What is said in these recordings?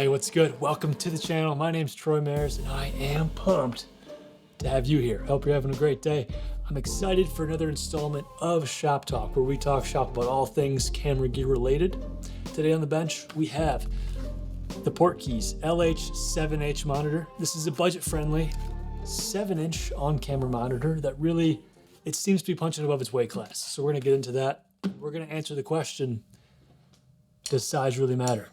Hey, what's good? Welcome to the channel. My name's Troy Mares, and I am pumped to have you here. Hope you're having a great day. I'm excited for another installment of Shop Talk, where we talk shop about all things camera gear related. Today on the bench, we have the Portkeys LH7H monitor. This is a budget-friendly 7-inch on-camera monitor that really, it seems to be punching above its weight class. So we're gonna get into that. We're gonna answer the question, does size really matter?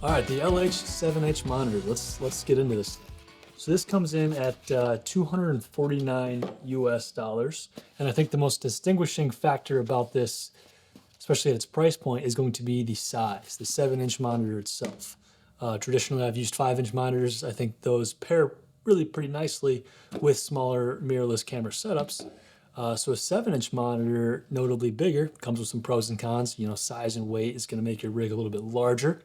All right, the LH7H monitor, let's get into this. So this comes in at $249 US. And I think the most distinguishing factor about this, especially at its price point, is going to be the size, the 7-inch monitor itself. Traditionally, I've used 5-inch monitors. I think those pair really pretty nicely with smaller mirrorless camera setups. So a 7-inch monitor, notably bigger, comes with some pros and cons. You know, size and weight is going to make your rig a little bit larger.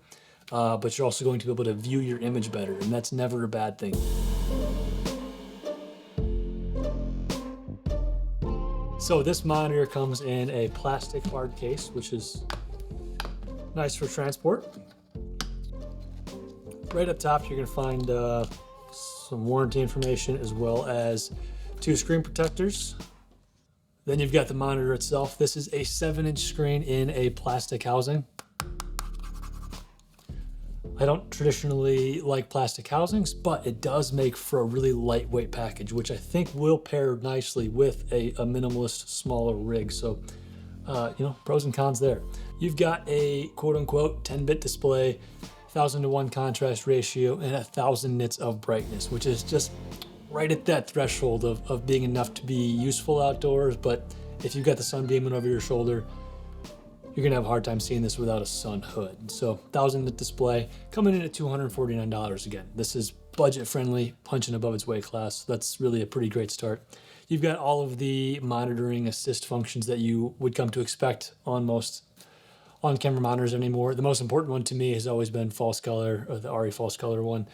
But you're also going to be able to view your image better, and that's never a bad thing. So this monitor comes in a plastic hard case, which is nice for transport. Right up top, you're going to find some warranty information as well as 2 screen protectors. Then you've got the monitor itself. This is a 7-inch screen in a plastic housing. I don't traditionally like plastic housings, but it does make for a really lightweight package, which I think will pair nicely with a minimalist, smaller rig. So, you know, pros and cons there. You've got a quote-unquote 10-bit display, 1000:1 contrast ratio, and 1000 nits of brightness, which is just right at that threshold of being enough to be useful outdoors. But if you've got the sun beaming over your shoulder, you're gonna have a hard time seeing this without a sun hood. So 1000-nit display coming in at $249 again. This is budget friendly, punching above its weight class. So that's really a pretty great start. You've got all of the monitoring assist functions that you would come to expect on most on-camera monitors anymore. The most important one to me has always been false color, or the RE false color one.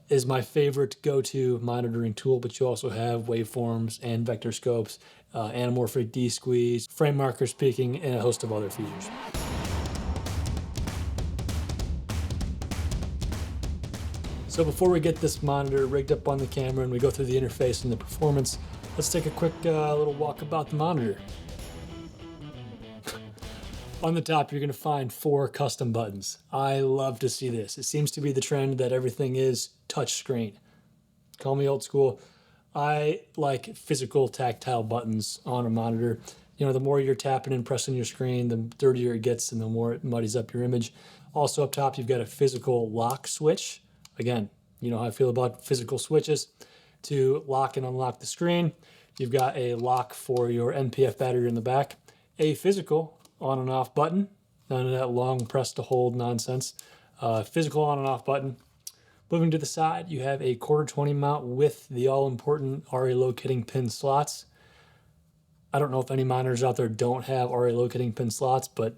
Is my favorite go-to monitoring tool, but you also have waveforms and vector scopes, anamorphic D-squeeze, frame markers peaking, and a host of other features. So before we get this monitor rigged up on the camera and we go through the interface and the performance, let's take a quick little walk about the monitor. On the top, you're going to find 4 custom buttons. I love to see this. It seems to be the trend that everything is touchscreen. Call me old school. I like physical tactile buttons on a monitor. You know, the more you're tapping and pressing your screen, the dirtier it gets and the more it muddies up your image. Also up top, you've got a physical lock switch. Again, you know how I feel about physical switches. To lock and unlock the screen, you've got a lock for your NPF battery in the back, a physical on and off button, none of that long press to hold nonsense. Physical on and off button. Moving to the side, you have a 1/4-20 mount with the all-important RA locating pin slots. I don't know if any monitors out there don't have RA locating pin slots, but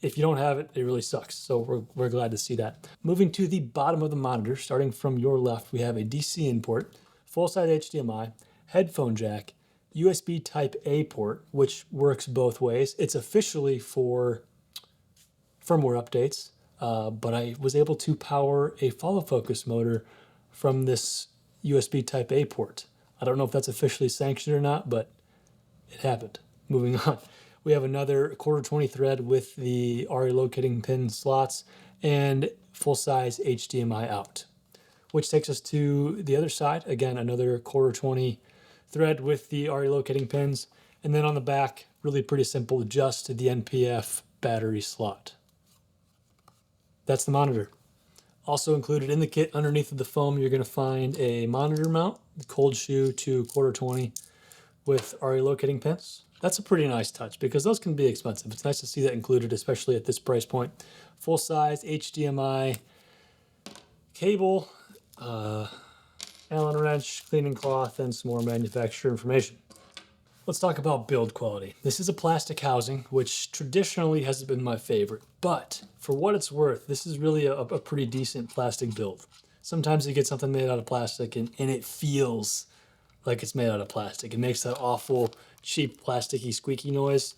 if you don't have it, it really sucks. So we're glad to see that. Moving to the bottom of the monitor, starting from your left, we have a DC in port, full-size HDMI, headphone jack, USB Type-A port, which works both ways. It's officially for firmware updates, but I was able to power a follow focus motor from this USB Type-A port. I don't know if that's officially sanctioned or not, but it happened. Moving on. We have another 1/4-20 thread with the RA locating pin slots and full-size HDMI out, which takes us to the other side. Again, another 1/4-20 thread with the RE locating pins, and then on the back, really pretty simple, just the NPF battery slot. That's the monitor. Also included in the kit underneath of the foam, you're going to find a monitor mount, the cold shoe to 1/4-20 with RE locating pins. That's a pretty nice touch because those can be expensive. It's nice to see that included, especially at this price point. Full-size HDMI cable, Allen wrench, cleaning cloth, and some more manufacturer information. Let's talk about build quality. This is a plastic housing, which traditionally hasn't been my favorite, but for what it's worth, this is really a pretty decent plastic build. Sometimes you get something made out of plastic and it feels like it's made out of plastic. It makes that awful, cheap, plasticky, squeaky noise.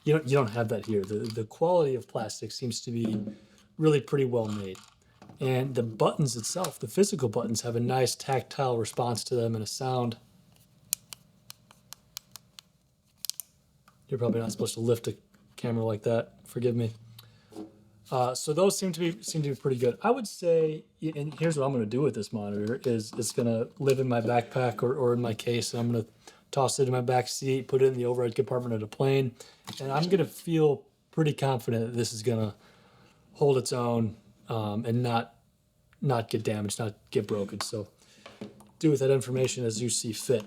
You don't have that here. The quality of plastic seems to be really pretty well made. And the buttons itself, the physical buttons, have a nice tactile response to them and a sound. You're probably not supposed to lift a camera like that. Forgive me. So those seem to be pretty good. I would say, and here's what I'm going to do with this monitor: is it's going to live in my backpack or in my case. And I'm going to toss it in my back seat, put it in the overhead compartment of the plane, and I'm going to feel pretty confident that this is going to hold its own and not get damaged, not get broken. So do with that information as you see fit.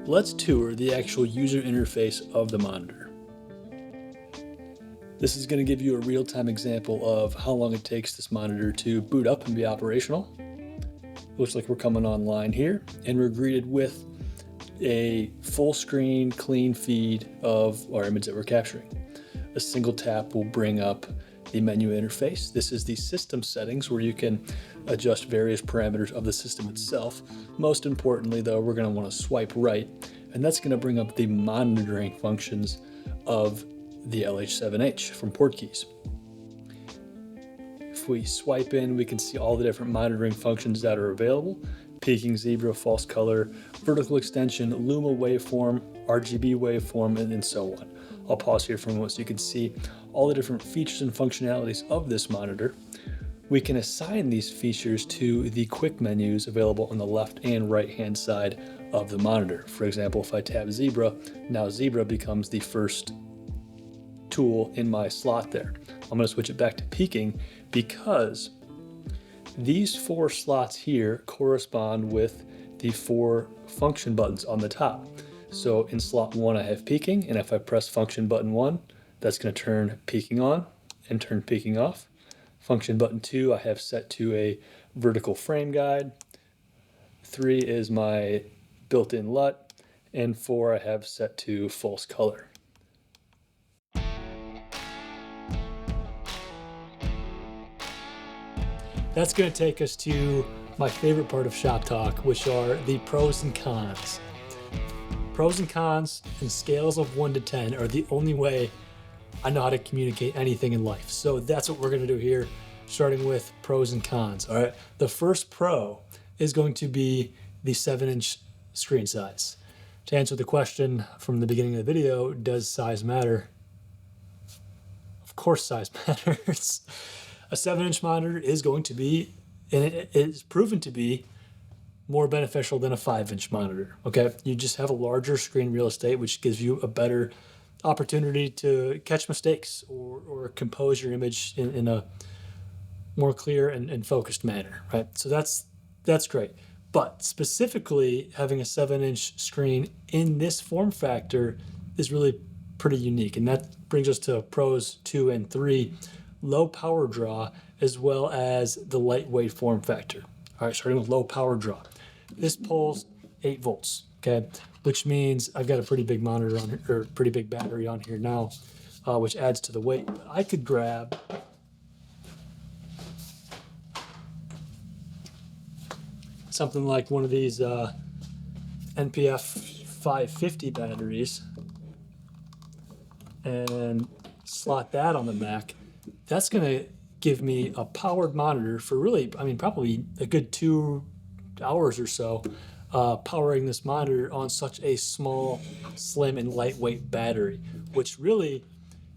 Let's tour the actual user interface of the monitor. This is going to give you a real-time example of how long it takes this monitor to boot up and be operational. Looks like we're coming online here, and we're greeted with a full screen, clean feed of our image that we're capturing. A single tap will bring up the menu interface. This is the system settings where you can adjust various parameters of the system itself. Most importantly though, we're going to want to swipe right, and that's going to bring up the monitoring functions of the LH7H from Portkeys. If we swipe in, we can see all the different monitoring functions that are available: peaking, zebra, false color, vertical extension, luma waveform, RGB waveform, and so on. I'll pause here for a moment so you can see all the different features and functionalities of this monitor. We can assign these features to the quick menus available on the left and right hand side of the monitor. For example, if I tap zebra, now zebra becomes the first tool in my slot there. I'm going to switch it back to peaking because these 4 slots here correspond with the 4 function buttons on the top. So in slot 1 I have peaking, and if I press function button 1, that's going to turn peaking on and turn peaking off. Function button 2 I have set to a vertical frame guide. 3 is my built-in LUT, and 4 I have set to false color. That's going to take us to my favorite part of Shop Talk, which are the pros and cons. Pros and cons and scales of 1 to 10 are the only way I know how to communicate anything in life. So that's what we're going to do here, starting with pros and cons. All right. The first pro is going to be the 7-inch screen size. To answer the question from the beginning of the video, does size matter? Of course size matters. A 7-inch monitor is going to be, and it is proven to be, more beneficial than a 5-inch monitor. Okay, you just have a larger screen real estate, which gives you a better opportunity to catch mistakes or compose your image in a more clear and focused manner, right? So that's great. But specifically, having a 7-inch screen in this form factor is really pretty unique, and that brings us to pros 2 and 3: low power draw, as well as the lightweight form factor. All right, starting with low power draw. This pulls 8 volts, okay, which means I've got a pretty big monitor on here, or pretty big battery on here now, which adds to the weight. But I could grab something like one of these NPF 550 batteries and slot that on the Mac. That's going to give me a powered monitor for really, I mean, probably a good 2 hours or so, powering this monitor on such a small, slim, and lightweight battery, which really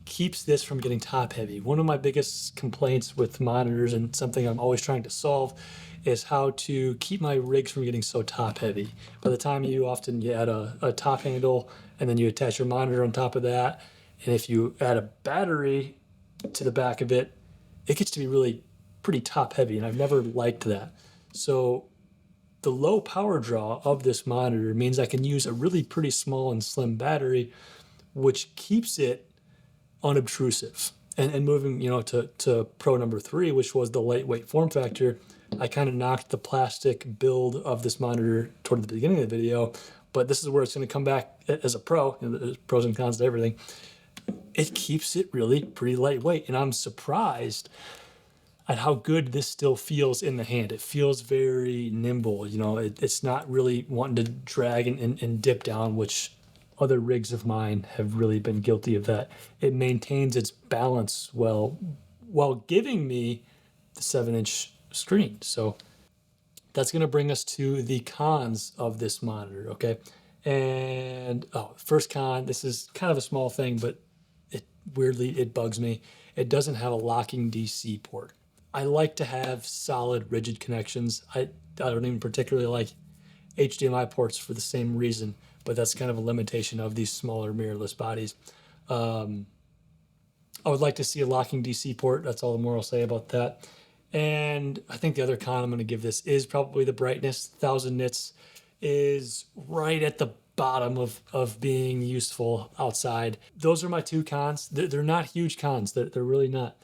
keeps this from getting top heavy. One of my biggest complaints with monitors, and something I'm always trying to solve, is how to keep my rigs from getting so top heavy. By the time you add a top handle, and then you attach your monitor on top of that, and if you add a battery to the back of it, it gets to be really pretty top heavy, and I've never liked that. So the low power draw of this monitor means I can use a really pretty small and slim battery, which keeps it unobtrusive. And moving, to pro number 3, which was the lightweight form factor, I kind of knocked the plastic build of this monitor toward the beginning of the video, but this is where it's going to come back as a pro. You know, there's pros and cons to everything. It keeps it really pretty lightweight, and I'm surprised at how good this still feels in the hand. It feels very nimble. You know, it's not really wanting to drag and dip down, which other rigs of mine have really been guilty of that. It maintains its balance well while giving me the 7-inch screen. So that's going to bring us to the cons of this monitor, okay? And first con, this is kind of a small thing, but it bugs me. It doesn't have a locking DC port. I like to have solid, rigid connections. I don't even particularly like HDMI ports for the same reason, but that's kind of a limitation of these smaller mirrorless bodies. I would like to see a locking DC port. That's all the more I'll say about that. And I think the other con I'm going to give this is probably the brightness. 1000 nits is right at the bottom of being useful outside. Those are my two cons. They're not huge cons. They're really not.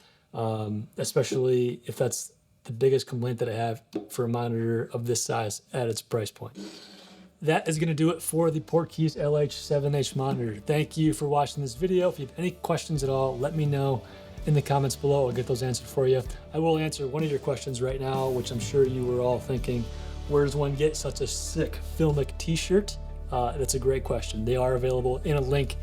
Especially if that's the biggest complaint that I have for a monitor of this size at its price point. That is going to do it for the Portkeys LH7H monitor. Thank you for watching this video. If you have any questions at all, let me know in the comments below. I'll get those answered for you. I will answer one of your questions right now, which I'm sure you were all thinking, where does one get such a sick filmic t-shirt? That's a great question. They are available in a link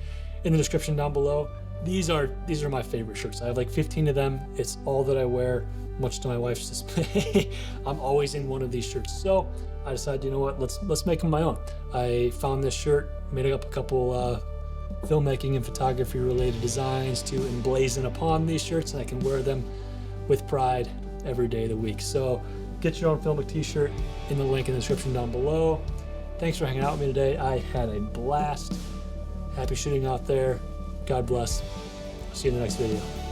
in the description down below. These are my favorite shirts. I have like 15 of them. It's all that I wear, much to my wife's dismay. I'm always in one of these shirts. So I decided, you know what, let's make them my own. I found this shirt, made up a couple filmmaking and photography related designs to emblazon upon these shirts, and I can wear them with pride every day of the week. So get your own filmic t-shirt in the link in the description down below. Thanks for hanging out with me today. I had a blast. Happy shooting out there. God bless. See you in the next video.